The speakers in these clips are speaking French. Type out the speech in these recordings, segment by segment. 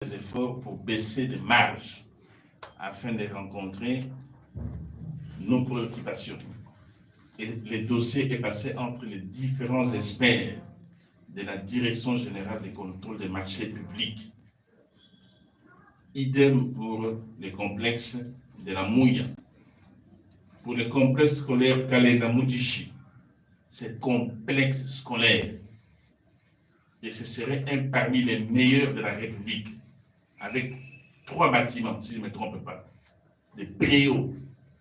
des efforts pour baisser les marges afin de rencontrer nos préoccupations. Et le dossier est passé entre les différents experts de la Direction générale des contrôles des marchés publics. Idem pour le complexe de la Mouya. Pour le complexe scolaire Kalenda Moudichi, c'est complexe scolaire. Et ce serait un parmi les meilleurs de la République, avec 3 bâtiments, si je ne me trompe pas, des préaux,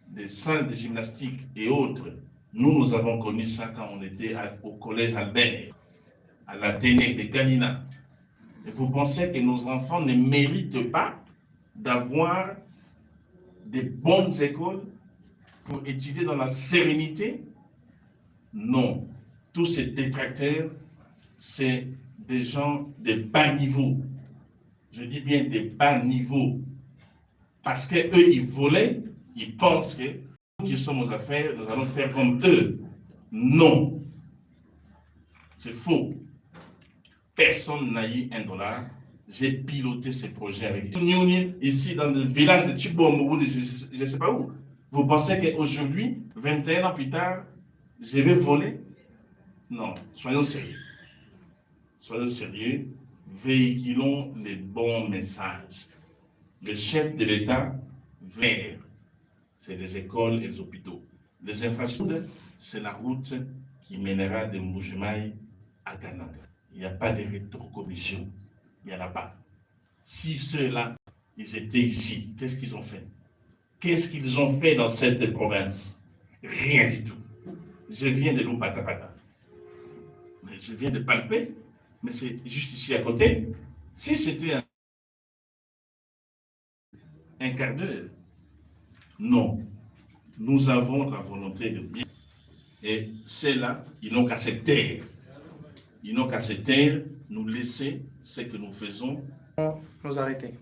des salles de gymnastique et autres. Nous avons connu ça quand on était au collège Albert, à l'Athénée de Galina. Et vous pensez que nos enfants ne méritent pas d'avoir des bonnes écoles pour étudier dans la sérénité? Non. Tous ces détracteurs, c'est des gens de bas niveau. Je dis bien de bas niveau. Parce qu'eux, ils volaient, ils pensent que nous qui sommes aux affaires, nous allons faire comme eux. Non. C'est faux. Personne n'a eu $1. J'ai piloté ces projets avec eux. Ici, dans le village de Chibombo, je ne sais pas où. Vous pensez qu'aujourd'hui, 21 ans plus tard, je vais voler? Non. Soyons sérieux. Soyons sérieux. Véhiculons les bons messages. Le chef de l'État vers, c'est les écoles et les hôpitaux. Les infrastructures, c'est la route qui mènera de Mbujimaï à Kananga. Il n'y a pas de rétrocommission. Il n'y en a pas. Si ceux-là, ils étaient ici, qu'est-ce qu'ils ont fait? Qu'est-ce qu'ils ont fait dans cette province? Rien du tout. Je viens de Lupatapata. Mais je viens de Palpé, mais c'est juste ici à côté. Si c'était un quart d'heure, non. Nous avons la volonté de bien. Et ceux-là, ils n'ont qu'à se taire. Ils n'ont qu'à se taire, nous laisser ce que nous faisons. Nous arrêter.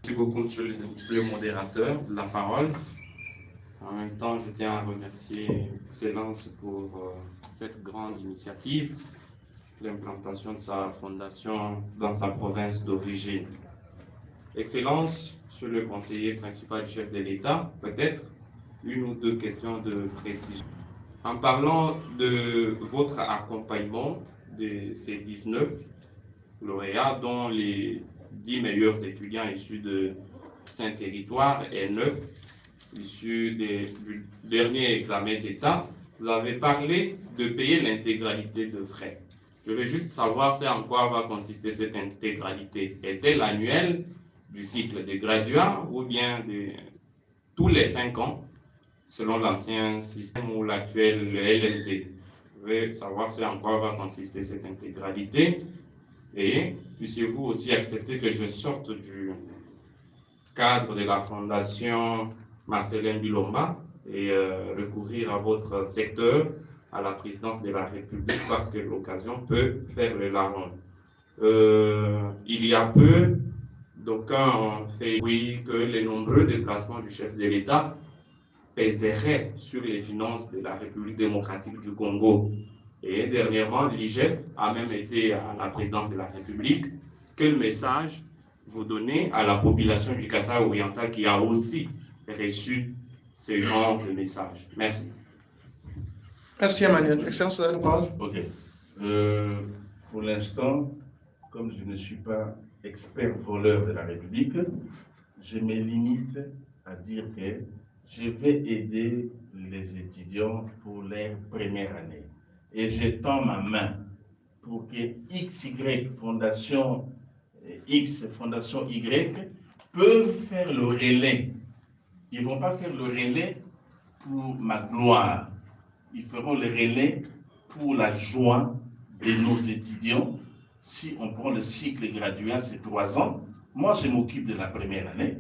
Merci beaucoup, monsieur le modérateur, de la parole. En même temps, je tiens à remercier Excellence pour cette grande initiative, l'implantation de sa fondation dans sa province d'origine. Excellence, monsieur le conseiller principal du chef de l'État, peut-être une ou deux questions de précision. En parlant de votre accompagnement de ces 19 lauréats, dont les 10 meilleurs étudiants issus de Saint-Territoire et 9 issus du dernier examen d'État, vous avez parlé de payer l'intégralité de frais. Je veux juste savoir en quoi va consister cette intégralité. Est-elle annuelle du cycle de graduat ou bien de tous les 5 ans, selon l'ancien système ou l'actuel LMD? Je veux savoir en quoi va consister cette intégralité. Et puissiez-vous aussi accepter que je sorte du cadre de la Fondation Marcelin Bilomba et recourir à votre secteur, à la présidence de la République, parce que l'occasion peut faire le larron. Il y a peu, d'aucuns ont fait oui que les nombreux déplacements du chef de l'État pèseraient sur les finances de la République démocratique du Congo. Et dernièrement, l'IGF a même été à la présidence de la République. Quel message vous donnez à la population du Kasaï oriental qui a aussi reçu ce genre de message? Merci. Merci Emmanuel. Excellence, vous avez la parole. Ok. Pour l'instant, comme je ne suis pas expert voleur de la République, je me limite à dire que je vais aider les étudiants pour leur première année. Et je tends ma main pour que XY Fondation X, Fondation Y, peuvent faire le relais. Ils ne vont pas faire le relais pour ma gloire. Ils feront le relais pour la joie de nos étudiants. Si on prend le cycle graduat, c'est 3 ans. Moi, je m'occupe de la première année.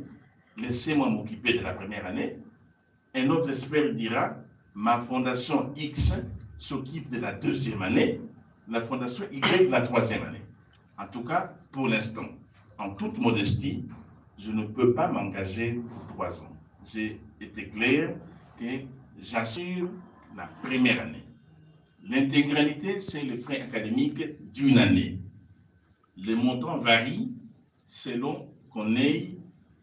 Laissez-moi m'occuper de la première année. Un autre expert dira, ma Fondation X s'occupe de la 2e année, la Fondation Y de la 3e année. En tout cas, pour l'instant, en toute modestie, je ne peux pas m'engager pour 3 ans. J'ai été clair que j'assure la première année. L'intégralité, c'est le frais académique d'une année. Les montants varient selon qu'on est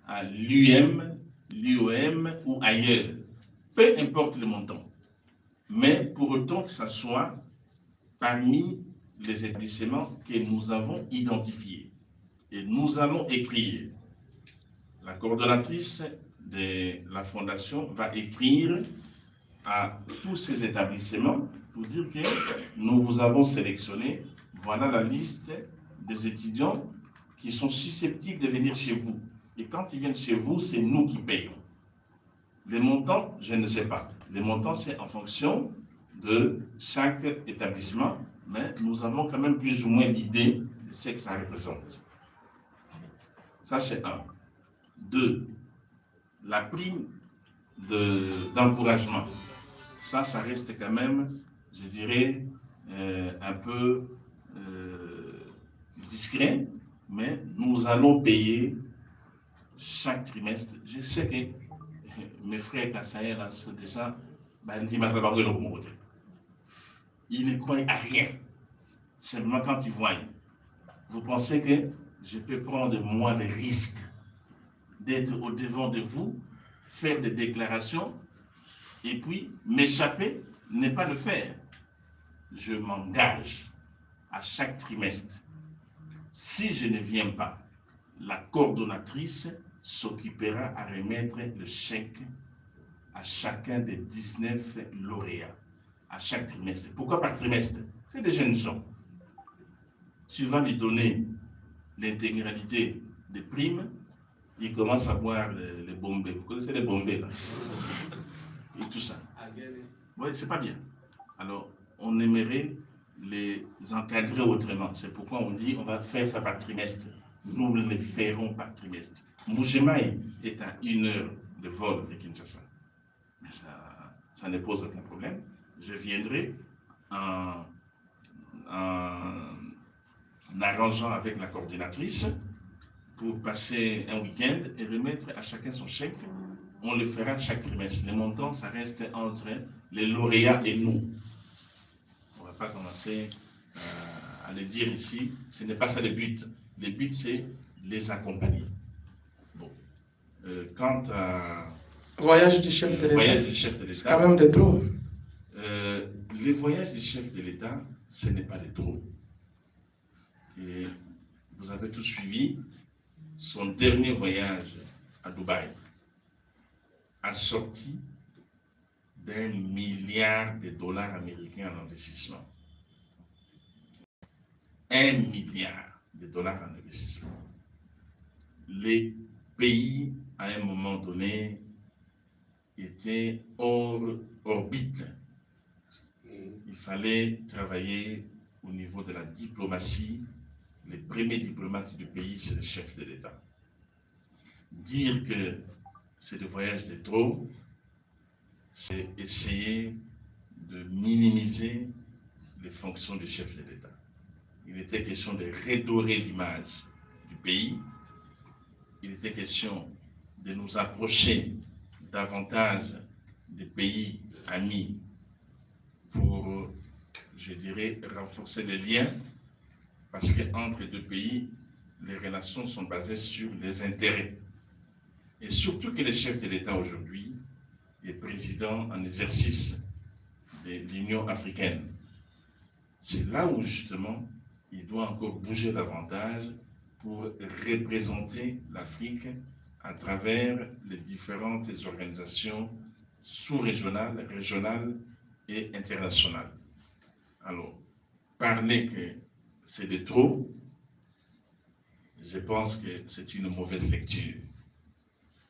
à l'UM, l'UOM ou ailleurs. Peu importe le montant. Mais pour autant que ça soit parmi les établissements que nous avons identifiés. Et nous allons écrire. La coordonnatrice de la fondation va écrire à tous ces établissements pour dire que nous vous avons sélectionné. Voilà la liste des étudiants qui sont susceptibles de venir chez vous. Et quand ils viennent chez vous, c'est nous qui payons. Les montants, je ne sais pas. Les montants, c'est en fonction de chaque établissement, mais nous avons quand même plus ou moins l'idée de ce que ça représente. Ça, c'est un. Deux, la prime d'encouragement. Ça reste quand même, je dirais, un peu discret, mais nous allons payer chaque trimestre. Je sais que mes frères Kassaïa, là, sont déjà, ils ne croient à rien. Simplement quand ils voient. Vous pensez que je peux prendre moi le risque d'être au devant de vous, faire des déclarations, et puis m'échapper, ne pas le faire. Je m'engage à chaque trimestre. Si je ne viens pas, la coordonnatrice s'occupera à remettre le chèque à chacun des 19 lauréats, à chaque trimestre. Pourquoi par trimestre? C'est des jeunes gens. Tu vas lui donner l'intégralité des primes, il commence à boire les bombés. Vous connaissez les bombés, là? Et tout ça. Oui, c'est pas bien. Alors, on aimerait les encadrer autrement. C'est pourquoi on dit on va faire ça par trimestre. Nous le ferons par trimestre. Mbuji-Mayi est à 1 heure de vol de Kinshasa. Mais ça ne pose aucun problème. Je viendrai en arrangeant avec la coordinatrice pour passer un week-end et remettre à chacun son chèque. On le fera chaque trimestre. Les montants, ça reste entre les lauréats et nous. On ne va pas commencer à le dire ici. Ce n'est pas ça le but. Le but, c'est les accompagner. Bon. Quant à... Voyage du chef de l'État. C'est quand même de trop. Les voyages du chef de l'État, ce n'est pas de trop. Et vous avez tous suivi son dernier voyage à Dubaï a sorti d'1 milliard de dollars américains en investissement. 1 milliard de dollars en investissement. Les pays, à un moment donné, étaient hors orbite. Il fallait travailler au niveau de la diplomatie. Les premiers diplomates du pays, c'est le chef de l'État. Dire que c'est des voyages de trop, c'est essayer de minimiser les fonctions du chef de l'État. Il était question de redorer l'image du pays. Il était question de nous approcher davantage des pays amis pour, je dirais, renforcer les liens, parce qu'entre les deux pays, les relations sont basées sur les intérêts. Et surtout que le chef de l'État aujourd'hui est président en exercice de l'Union africaine. C'est là où justement il doit encore bouger davantage pour représenter l'Afrique à travers les différentes organisations sous-régionales, régionales et internationales. Alors, parler que c'est de trop, je pense que c'est une mauvaise lecture.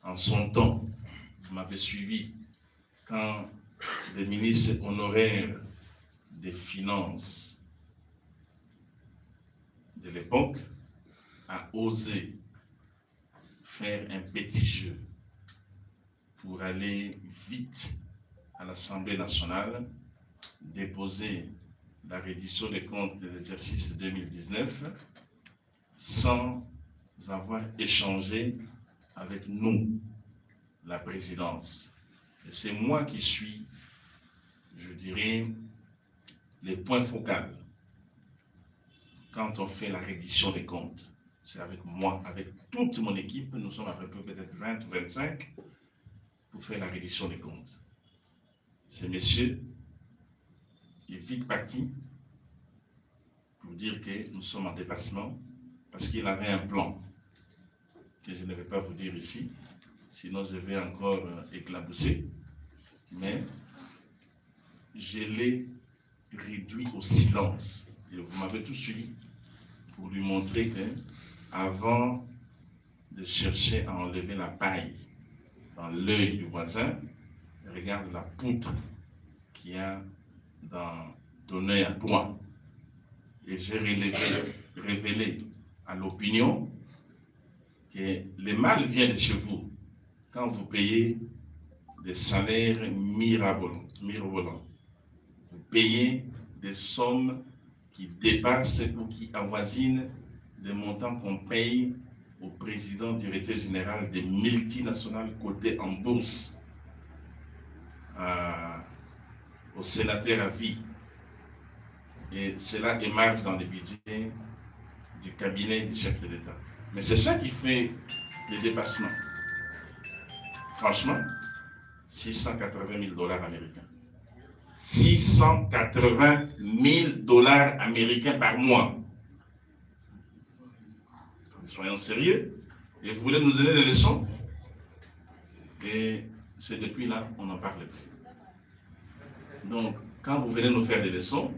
En son temps, vous m'avez suivi, quand le ministre honoraire des Finances de l'époque a osé faire un petit jeu pour aller vite à l'Assemblée nationale, déposer la reddition des comptes de l'exercice 2019 sans avoir échangé avec nous, la présidence. Et c'est moi qui suis, je dirais, les points focaux quand on fait la reddition des comptes, c'est avec moi, avec toute mon équipe, nous sommes à peu près peut-être 20 ou 25 pour faire la reddition des comptes. Ce monsieur est vite parti pour dire que nous sommes en dépassement parce qu'il avait un plan que je ne vais pas vous dire ici, sinon je vais encore éclabousser, mais je l'ai réduit au silence. Et vous m'avez tous suivi pour lui montrer que, avant de chercher à enlever la paille dans l'œil du voisin, regarde la poutre qu'il y a dans ton œil à toi. Et j'ai révélé à l'opinion que le mal vient de chez vous quand vous payez des salaires mirobolants. Vous payez des sommes qui dépassent ou qui avoisinent des montants qu'on paye au président directeur général des multinationales cotées en bourse, au sénateur à vie. Et cela émarge dans le budget du cabinet du chef de l'État. Mais c'est ça qui fait le dépassement. Franchement, 680 000 dollars américains. 680 000 dollars américains par mois. Soyons sérieux. Et vous voulez nous donner des leçons? Et c'est depuis là qu'on n'en parle plus. Donc, quand vous venez nous faire des leçons,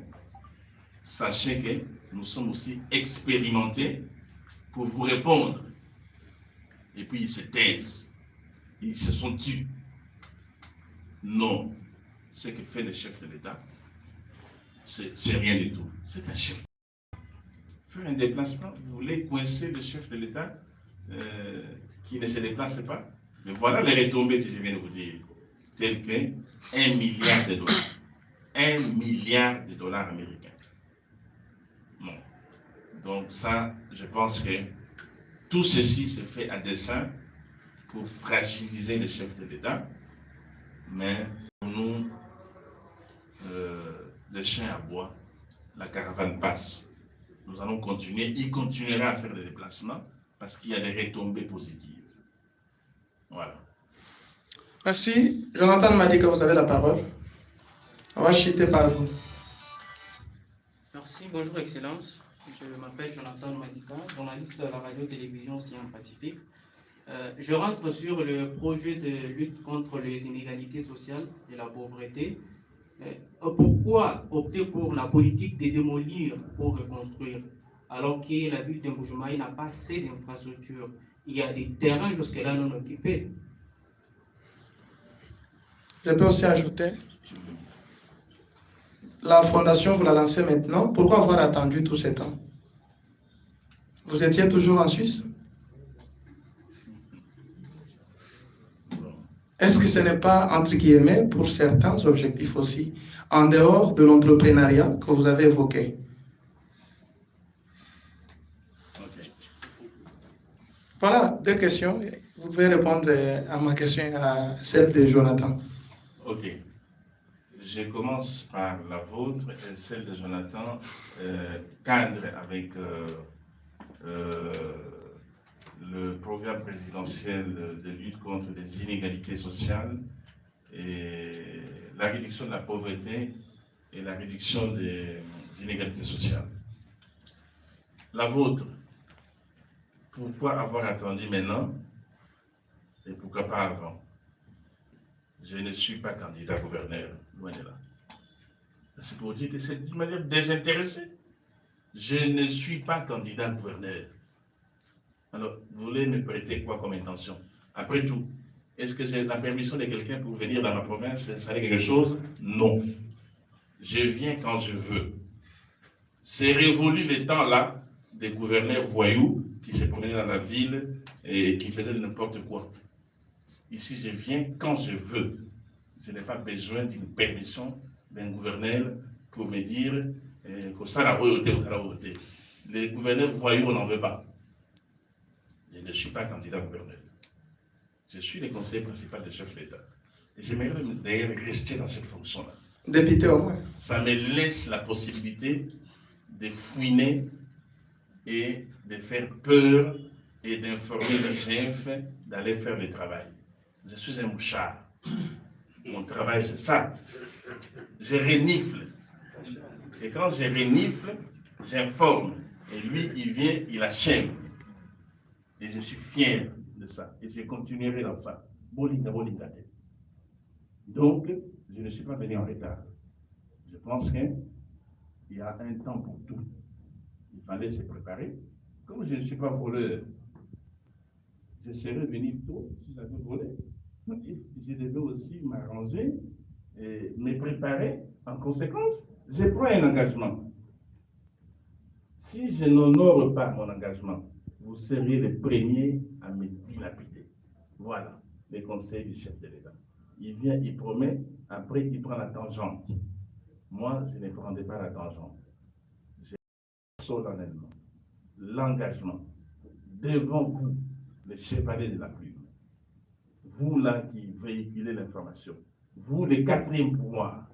sachez que nous sommes aussi expérimentés pour vous répondre. Et puis ils se taisent. Ils se sont tus. Non. Ce que fait le chef de l'État, c'est rien du tout. C'est un chef. Faire un déplacement, vous voulez coincer le chef de l'État qui ne se déplace pas? Mais voilà les retombées que je viens de vous dire. Telles que 1 milliard de dollars. 1 milliard de dollars américains. Non. Donc ça, je pense que tout ceci se fait à dessein pour fragiliser le chef de l'État. Mais pour nous, les chiens aboient, la caravane passe. Nous allons continuer, il continuera à faire des déplacements parce qu'il y a des retombées positives. Voilà. Merci. Jonathan m'a dit que vous avez la parole. On va chuter par vous. Merci, bonjour Excellence. Je m'appelle Jonathan Madika, journaliste à la radio-télévision Océan Pacifique. Je rentre sur le projet de lutte contre les inégalités sociales et la pauvreté. Pourquoi opter pour la politique de démolir pour reconstruire, alors que la ville de Mbujimayi n'a pas assez d'infrastructures? Il y a des terrains jusque-là non occupés. Je peux aussi ajouter, la fondation, vous la lancez maintenant. Pourquoi avoir attendu tout ce temps? Vous étiez toujours en Suisse? Est-ce que ce n'est pas, entre guillemets, pour certains objectifs aussi, en dehors de l'entrepreneuriat que vous avez évoqué? Okay. Voilà, 2 questions. Vous pouvez répondre à ma question et à celle de Jonathan. Ok. Je commence par la vôtre et celle de Jonathan, cadre avec le programme présidentiel de lutte contre les inégalités sociales et la réduction de la pauvreté et la réduction des inégalités sociales. La vôtre, pourquoi avoir attendu maintenant et pourquoi pas avant? Je ne suis pas candidat gouverneur, loin de là. C'est pour dire que c'est d'une manière désintéressée. Je ne suis pas candidat gouverneur. Alors, vous voulez me prêter quoi comme intention? Après tout, est-ce que j'ai la permission de quelqu'un pour venir dans ma province et installer quelque chose? Non. Je viens quand je veux. C'est révolu le temps là des gouverneurs voyous qui se promenaient dans la ville et qui faisaient n'importe quoi. Ici, je viens quand je veux. Je n'ai pas besoin d'une permission d'un gouverneur pour me dire que ça la royauté ou ça la royauté. Les gouverneurs voyous, on n'en veut pas. Je ne suis pas candidat gouverneur. Je suis le conseiller principal du chef de l'État. Et j'aimerais d'ailleurs rester dans cette fonction-là. Député au moins. Ça me laisse la possibilité de fouiner et de faire peur et d'informer le chef d'aller faire le travail. Je suis un mouchard. Mon travail, c'est ça. Je renifle. Et quand je renifle, j'informe. Et lui, il vient, il achève. Et je suis fier de ça. Et je continuerai dans ça. Bolinga, bolinga. Donc, je ne suis pas venu en retard. Je pense qu'il y a un temps pour tout. Il fallait se préparer. Comme je ne suis pas voleur, je serais venu tôt si j'avais volé. Je devais aussi m'arranger et me préparer en conséquence. Je prends un engagement. Si je n'honore pas mon engagement, vous serez les premiers à me dilapider. Voilà les conseils du chef de l'État. Il vient, il promet, après il prend la tangente. Moi, je ne prendrai pas la tangente. J'ai solennellement l'engagement devant vous, les chevaliers de la plume. Vous là qui véhiculez l'information, vous les quatrièmes pouvoirs,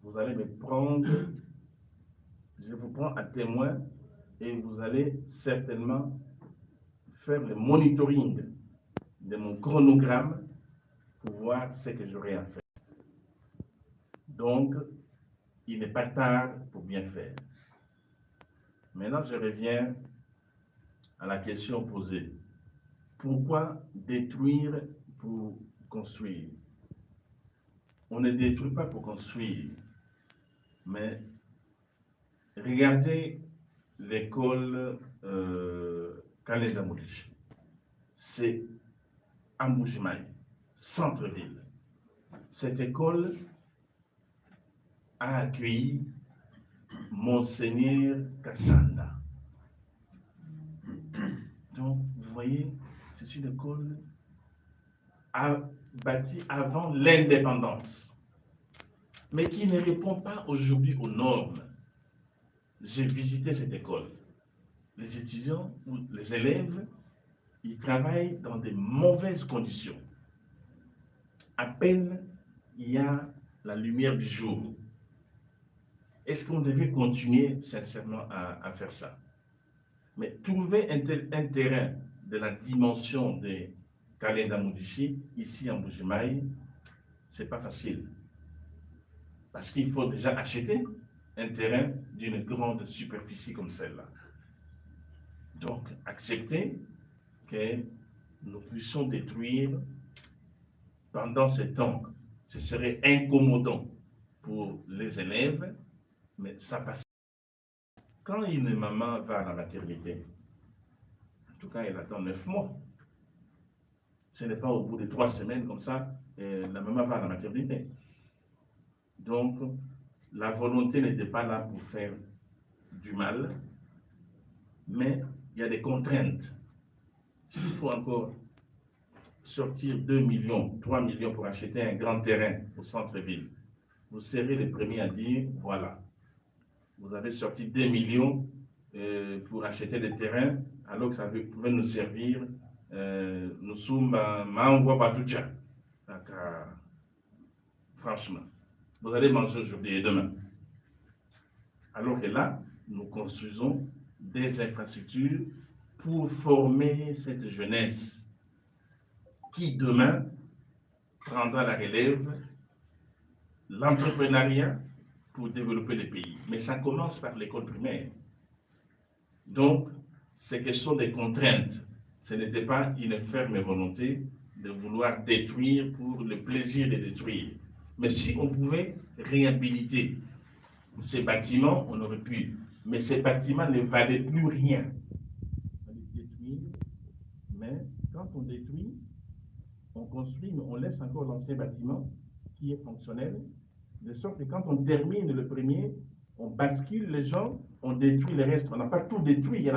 vous allez me prendre, je vous prends à témoin et vous allez certainement faire le monitoring de mon chronogramme pour voir ce que j'aurai à faire. Donc, il n'est pas tard pour bien faire. Maintenant, je reviens à la question posée. Pourquoi détruire pour construire? On ne détruit pas pour construire, mais regardez l'école Kalenda Moulish. C'est à Mbujimayi, centre-ville. Cette école a accueilli Monseigneur Kassanda. Donc, vous voyez, c'est une école bâtie avant l'indépendance, mais qui ne répond pas aujourd'hui aux normes. J'ai visité cette école. Les étudiants ou les élèves, ils travaillent dans de mauvaises conditions. À peine il y a la lumière du jour. Est-ce qu'on devait continuer sincèrement à faire ça? Mais trouver un terrain de la dimension de Kalenda Moudichi, ici en Mbujimayi, ce n'est pas facile. Parce qu'il faut déjà acheter un terrain d'une grande superficie comme celle-là. Donc, accepter que nous puissions détruire pendant ce temps, ce serait incommodant pour les élèves, mais ça passe. Quand une maman va à la maternité, en tout cas, elle attend 9 mois. Ce n'est pas au bout de 3 semaines comme ça, la maman va à la maternité. Donc, la volonté n'était pas là pour faire du mal, mais il y a des contraintes. S'il faut encore sortir 2 millions, 3 millions pour acheter un grand terrain au centre-ville, vous serez les premiers à dire, voilà, vous avez sorti 2 millions pour acheter des terrains, alors que ça pouvait nous servir, nous sommes à Envoie Batoucha. Franchement, vous allez manger aujourd'hui et demain. Alors que là, nous construisons des infrastructures pour former cette jeunesse qui demain prendra la relève, l'entrepreneuriat pour développer le pays. Mais ça commence par l'école primaire. Donc, ces questions des contraintes, ce n'était pas une ferme volonté de vouloir détruire pour le plaisir de détruire. Mais si on pouvait réhabiliter ces bâtiments, on aurait pu. Mais ces bâtiments ne valaient plus rien. Il fallait détruire. Mais quand on détruit, on construit, mais on laisse encore l'ancien bâtiment qui est fonctionnel, de sorte que quand on termine le premier, on bascule les gens, on détruit le reste. On n'a pas tout détruit. Il y a